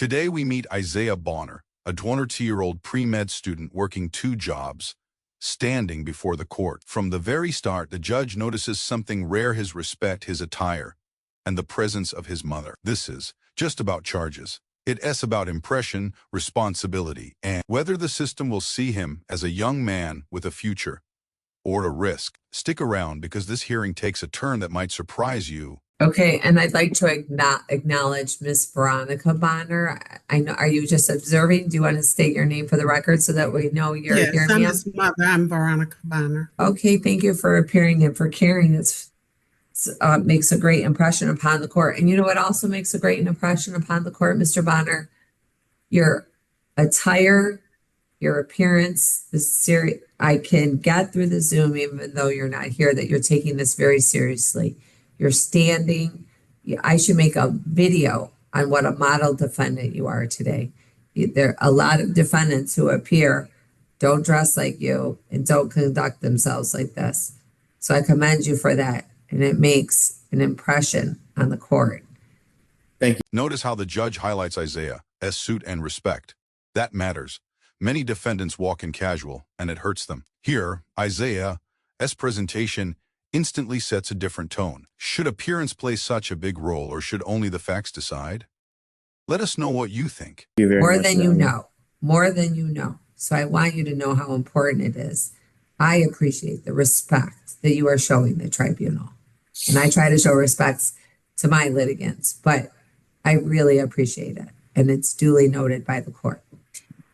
Today we meet Isaiah Bonner, a 22-year-old pre-med student working 2 jobs, standing before the court. From the very start, the judge notices something rare: his respect, his attire, and the presence of his mother. This is just about charges. It's about impression, responsibility, and whether the system will see him as a young man with a future or a risk. Stick around because this hearing takes a turn that might surprise you. Okay, and I'd like to acknowledge Miss Veronica Bonner. I know, are you just observing? Do you want to state your name for the record so that we know you're Yes, here, I'm ma'am? his mother. I'm Veronica Bonner. Okay, thank you for appearing and for caring. It's makes a great impression upon the court. And you know what also makes a great impression upon the court, Mr. Bonner? Your attire, your appearance, the serious. I can get through the Zoom even though you're not here that you're taking this very seriously. You're standing. I should make a video on what a model defendant you are today. There are a lot of defendants who appear, don't dress like you, and don't conduct themselves like this. So I commend you for that. And it makes an impression on the court. Thank you. Notice how the judge highlights Isaiah's suit and respect. That matters. Many defendants walk in casual, and it hurts them. Here, Isaiah's presentation instantly sets a different tone. Should appearance play such a big role, or should only the facts decide? Let us know what you think. More than you know. More than you know. So I want you to know how important it is. I appreciate the respect that you are showing the tribunal. And I try to show respect to my litigants, but I really appreciate it. And it's duly noted by the court.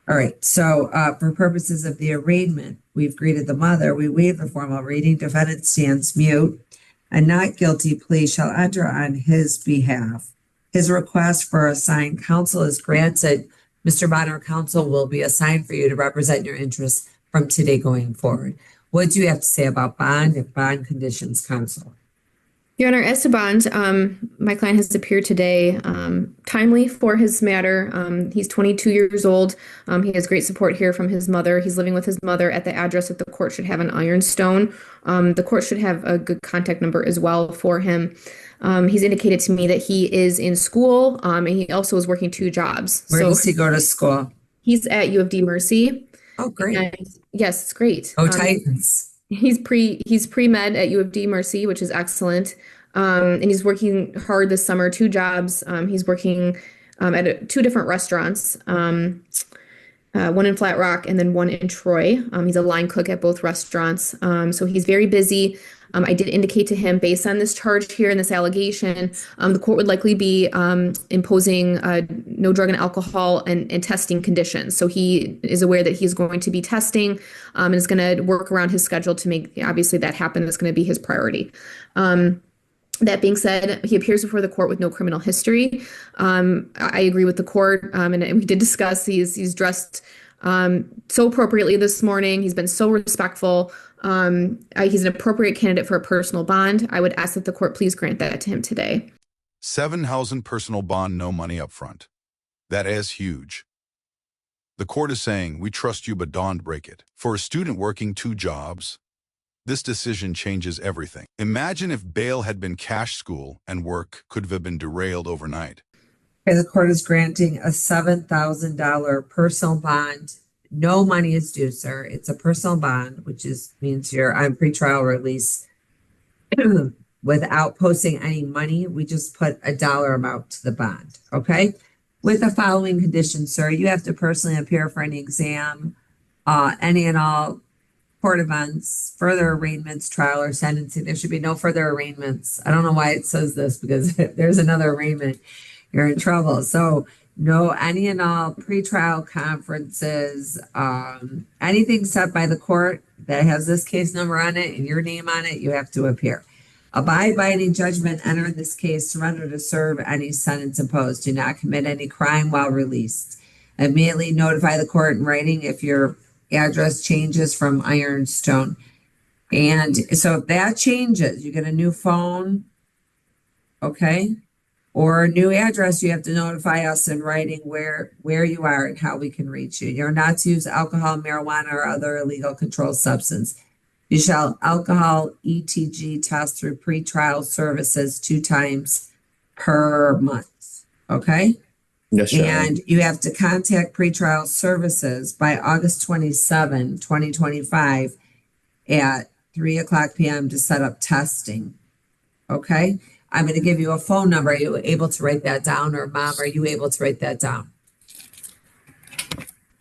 All right. So for purposes of the arraignment, we've greeted the mother. We waive the formal reading. Defendant stands mute. A not guilty plea shall enter on his behalf. His request for assigned counsel is granted. Mr. Bonner, counsel will be assigned for you to represent your interests from today going forward. What do you have to say about bond and bond conditions, counsel? Your Honor, as to bond, my client has appeared today timely for his matter. He's 22 years old. He has great support here from his mother. He's living with his mother at the address that the court should have in Ironstone. The court should have a good contact number as well for him. He's indicated to me that he is in school, and he also is working 2 jobs. Where does he go to school? He's at U of D Mercy. Oh, great. And yes, it's great. Oh, Titans. He's pre-med at U of D Mercy, which is excellent. And he's working hard this summer, 2 jobs. He's working at 2 different restaurants, one in Flat Rock and then one in Troy. He's a line cook at both restaurants. So he's very busy. I did indicate to him, based on this charge here and this allegation, the court would likely be imposing no drug and alcohol and testing conditions. So he is aware that he's going to be testing and is going to work around his schedule to make, obviously, that happen. That's going to be his priority. That being said, he appears before the court with no criminal history. I agree with the court, and we did discuss he's dressed so appropriately this morning. He's been so respectful. He's an appropriate candidate for a personal bond. I would ask that the court please grant that to him today. $7,000 personal bond, no money up front. That is huge. The court is saying, we trust you, but don't break it. For a student working 2 jobs, this decision changes everything. Imagine if bail had been cash school and work could have been derailed overnight. Okay, the court is granting a $7,000 personal bond. No money is due, sir. It's a personal bond, which means you're on pretrial release without posting any money. We just put a dollar amount to the bond, okay? With the following conditions, sir: you have to personally appear for any exam, any and all court events, further arraignments, trial, or sentencing. There should be no further arraignments. I don't know why it says this, because if there's another arraignment, you're in trouble. So no, any and all pretrial conferences, anything set by the court that has this case number on it and your name on it, you have to appear. Abide by any judgment entered in this case. Surrender to serve any sentence imposed. Do not commit any crime while released. Immediately notify the court in writing if your address changes from Ironstone. And so if that changes, you get a new phone, okay, or a new address, you have to notify us in writing where you are and how we can reach you. You're not to use alcohol, marijuana, or other illegal controlled substance. You shall alcohol ETG test through pretrial services 2 times per month. Okay? Yes, Your Honor. And you have to contact pretrial services by August 27, 2025 at 3:00 p.m. to set up testing. Okay? I'm going to give you a phone number. Are you able to write that down? Or Mom, are you able to write that down?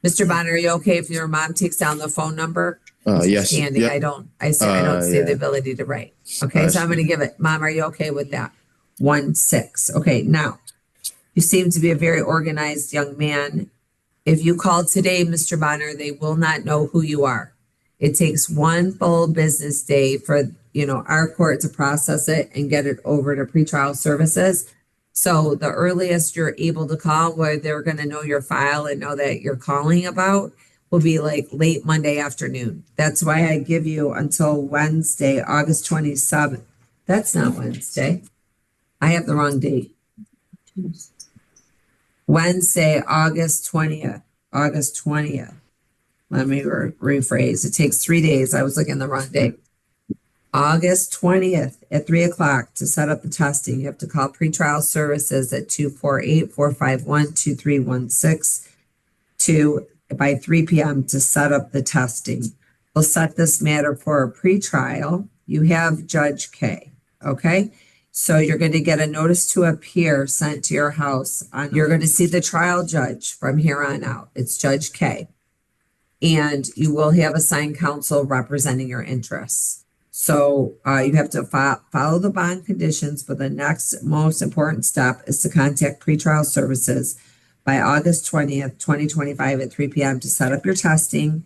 Mr. Bonner, are you okay if your mom takes down the phone number? Yes. Standing, Yep. I don't see the Yeah. ability to write. Okay, so I'm I going to give it. Mom, are you okay with that? 1-6. Okay, now you seem to be a very organized young man. If you call today, Mr. Bonner, they will not know who you are. It takes one full business day for, our court to process it and get it over to pretrial services. So the earliest you're able to call where they're going to know your file and know that you're calling about will be like late Monday afternoon. That's why I give you until Wednesday, August 27th. That's not Wednesday. I have the wrong date. Wednesday, August 20th. August 20th. Let me rephrase. It takes 3 days. I was looking the wrong date. August 20th at 3:00 to set up the testing. You have to call pretrial services at 248-451-2316 by 3 p.m. to set up the testing. We'll set this matter for a pretrial. You have Judge K. Okay? So you're going to get a notice to appear sent to your house. You're going to see the trial judge from here on out. It's Judge K. And you will have assigned counsel representing your interests. So you have to follow the bond conditions, but the next most important step is to contact pretrial services by August 20th, 2025 at 3 p.m. to set up your testing.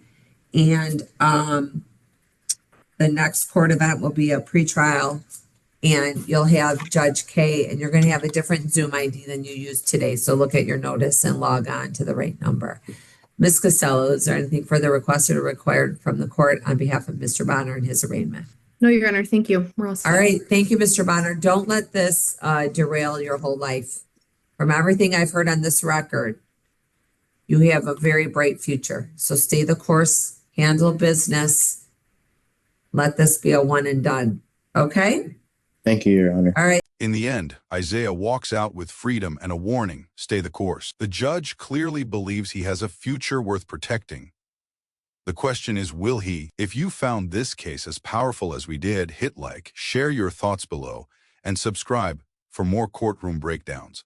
And the next court event will be a pretrial, and you'll have Judge K, and you're going to have a different Zoom ID than you used today. So look at your notice and log on to the right number. Ms. Costello, is there anything further requested or required from the court on behalf of Mr. Bonner and his arraignment? No, Your Honor. Thank you. We're all set. All right. Thank you, Mr. Bonner. Don't let this derail your whole life. From everything I've heard on this record, you have a very bright future. So stay the course, handle business. Let this be a one and done. Okay? Thank you, Your Honor. All right. In the end, Isaiah walks out with freedom and a warning, stay the course. The judge clearly believes he has a future worth protecting. The question is, will he? If you found this case as powerful as we did, hit like, share your thoughts below, and subscribe for more courtroom breakdowns.